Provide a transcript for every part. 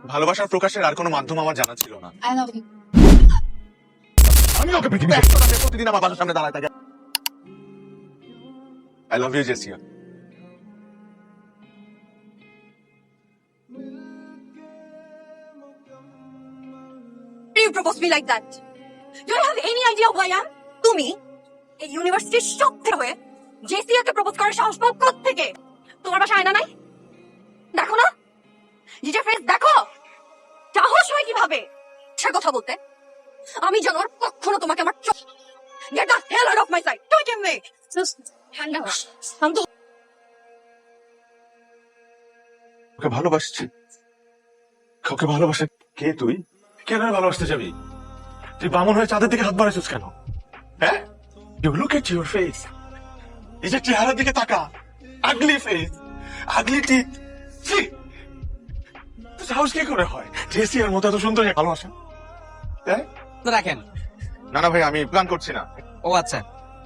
ভালোবাসার প্রকাশের আর কোনো মাধ্যম আমার জানা ছিল না। I love you. আমি ওকে পৃথিবীতে একশো রাতে প্রতিদিন আমার বাসার সামনে দাঁড়ায় থাকে। I love you Jessia. You propose me like that? Do you have any idea who I am? তুমি এই ইউনিভার্সিটির সবথেকে হয়ে জেসিয়াকে প্রপোজ করার সাহস পাও কোত্থেকে? তোমার বাসায় আয়না নাই? দেখো না, নিজের ফেস দেখো। সাহস হয় কিভাবে সে কথা বলতে? আমি জানো আর কখনো তোমাকে আমার চোখ। Get the hell out of my sight! তুই কেমনে? Just hand down. শান্ত। ওকে ভালোবাসছি। ওকে ভালোবাসে কে তুই? কেন ভালোবাসতে যাবি? তুই বামন হয়ে চাঁদের দিকে হাত বাড়াইছিস কেন? হ্যাঁ? You look at your face. এই যে চেহারার দিকে তাকা। আগলি ফেস, আগলি টিথ। ছি! সাহস কি করে হয় জেসিয়ার মতো এত সুন্দর ভালোবাসা? হ্যাঁ? রাখেন। না না ভাই, আমি প্ল্যান করছি না। ও আচ্ছা,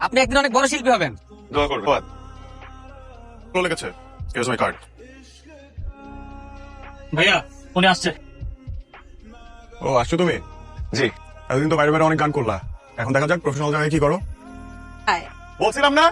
আপনি একদিন অনেক বড় শিল্পী হবেন। দোয়া করবো। ভালো লেগেছে। Here's my card. ভাইয়া উনি আসছে। ও আসছো তুমি? জি। এতদিন তো বাইরে বাইরে অনেক গান করলা, এখন দেখা যাক প্রফেশনাল জায়গায় কি করো। হাই। বলছিলাম না?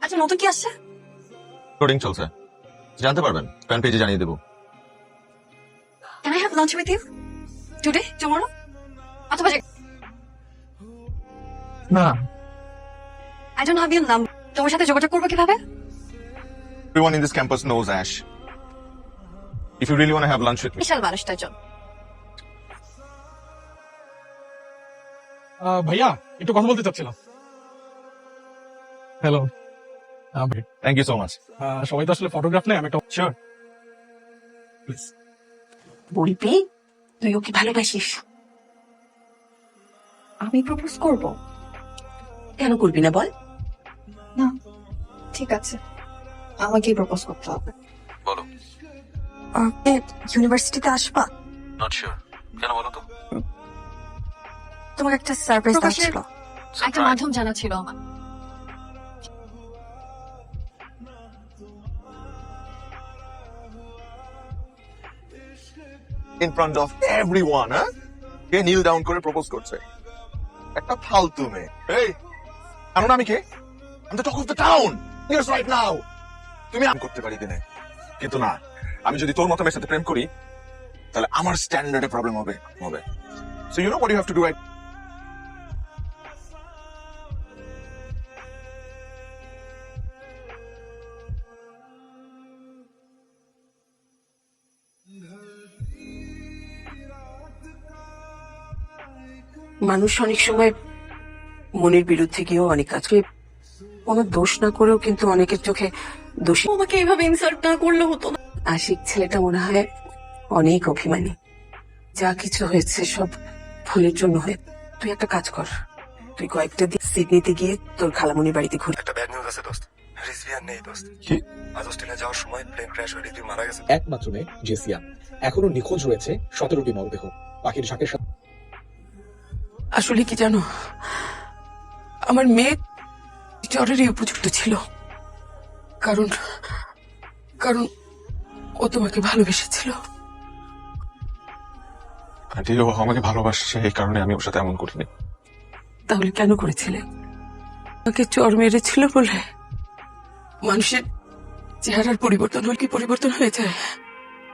আচ্ছা, নতুন কি আসছে? কোডিং চলছে, জানতে পারবেন ফ্যান পেজে জানিয়ে দেবো। Can I have lunch with you? Today? Tomorrow? অথবা না, I don't have your number. তোমার সাথে যোগাযোগ করবো কিভাবে? Everyone in this campus knows Ash. If you really want to have lunch with me. বিশাল মানুষটার জন্য। ভাইয়া একটু কথা বলতে চাচ্ছিলাম। Hello. Thank you so much. সবাই তো আসলে ফটোগ্রাফ নেই, আমি একটা Sure. প্লিজ। বলবি তুই ওকে ভালোবাসিস? আমি প্রপোজ করব। কেন করবি না বল? না, ঠিক আছে, আমাকেই প্রপোজ করতে হবে। বলো। ইউনিভার্সিটিতে আসবা? Not sure. কেন বলো তো? তোমাকে একটা সারপ্রাইজ ছিল। একটা মাধ্যম জানা ছিল আমার। In front of everyone, হ্যাঁ? কে নীল ডাউন করে প্রপোজ করছে? একটা ফালতু মেয়ে। এই, জানো না আমি কে? I'm the talk of the town. Here's right now. তুমি আমি করতে পারি দিনে, কিন্তু না, আমি যদি তোর মতো মেয়ের সাথে প্রেম করি তাহলে আমার স্ট্যান্ডার্ডে প্রবলেম হবে। So you know what you have to do? মানুষ অনেক সময় মনের বিরুদ্ধে গিয়েও অনেক কাজকে কোনো দোষ না করেও কিন্তু অনেকের চোখে দোষী। আমাকে এইভাবে ইনসাল্ট না করলে হতো না। আশিক ছেলেটা মনে হয় অনেক অভিমানী, যা কিছু হয়েছে সব ভুলের জন্য হয়ে। তুই একটা কাজ কর, তুই কয়েকটা দিন সিডনিতে গিয়ে তোর খালামণির বাড়িতে ঘুরে। একটা ব্যাড নিউজ আছে দোস্ত, রিজভিয়ান নেই দোস্ত। কি? আজ অস্ট্রেলিয়া যাওয়ার সময় প্লেন ক্র্যাশ হয়ে রিজভি মারা গেছে। একমাত্র মেয়ে জেসিয়া এখনো নিখোঁজ রয়েছে 17টি মরদেহ পাখির ঝাঁকের সাথে। আসলে কি জানো, আমার মেয়ে জ্বরেরই উপযুক্ত ছিল, কারণ কারণ ও তোমাকে ভালোবেসেছিল। আন্টি, ও আমাকে ভালোবাসছে, এই কারণে আমি ওর সাথে এমন করিনি। তাহলে কেন করেছিলে? আমাকে চর মেরেছিল বলে মানুষের চেহারার পরিবর্তন হলে কি পরিবর্তন হয়ে যায়?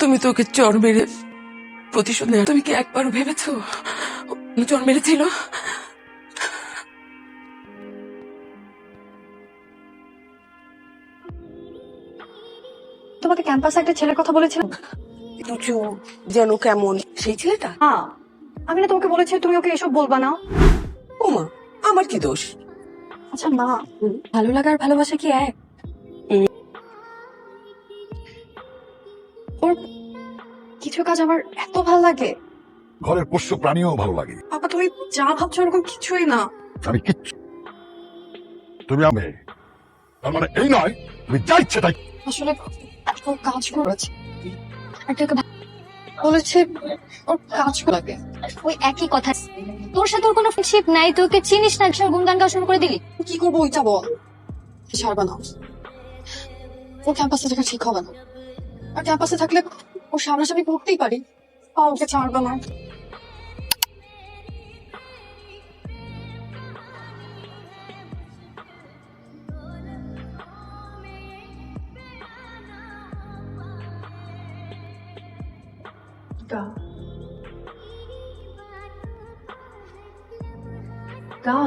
তুমি তো ওকে চর মেরে প্রতিশোধ নেওয়া, তুমি কি একবার ভেবেছো ও চর মেরেছিল? তোমাকে ক্যাম্পাসে একটা ছেলের কথা বলেছিলাম। দুচু যেন কেমন সেই ছেলেটা? হ্যাঁ, আমি না তোমাকে বলেছি তুমি ওকে এসব বলবা না। ওমা, আমার কি দোষ? আচ্ছা মা, ভালো লাগার ভালোবাসা কি এক? ওর কিছু কাজ আমার এত ভালো লাগে ঘরের পোষ্য প্রাণীও ভালো লাগে। পাপা তুমি যা ভাবছো এরকম কিছুই না। আমি কিচ্ছু, তুমি আমি, তার মানে এই নয় তুমি যা ইচ্ছে তাই। আসলে ও কাজ করেছে একটাকে বলেছে ওর কাজ লাগে ওই একই কথা। তোর সাথে ওর কোনো ফ্রেন্ডশিপ নাই, তোকে চিনিস না, সব গুনগান গাওয়া শুরু করে দিলি। কি করবো ওইটা বল। ছাড়বা না, ও ক্যাম্পাসে থাকা ঠিক হবে না। আর ক্যাম্পাসে থাকলে ও সামনাসামনি পড়তেই পারি। ওকে ছাড়বা না। গা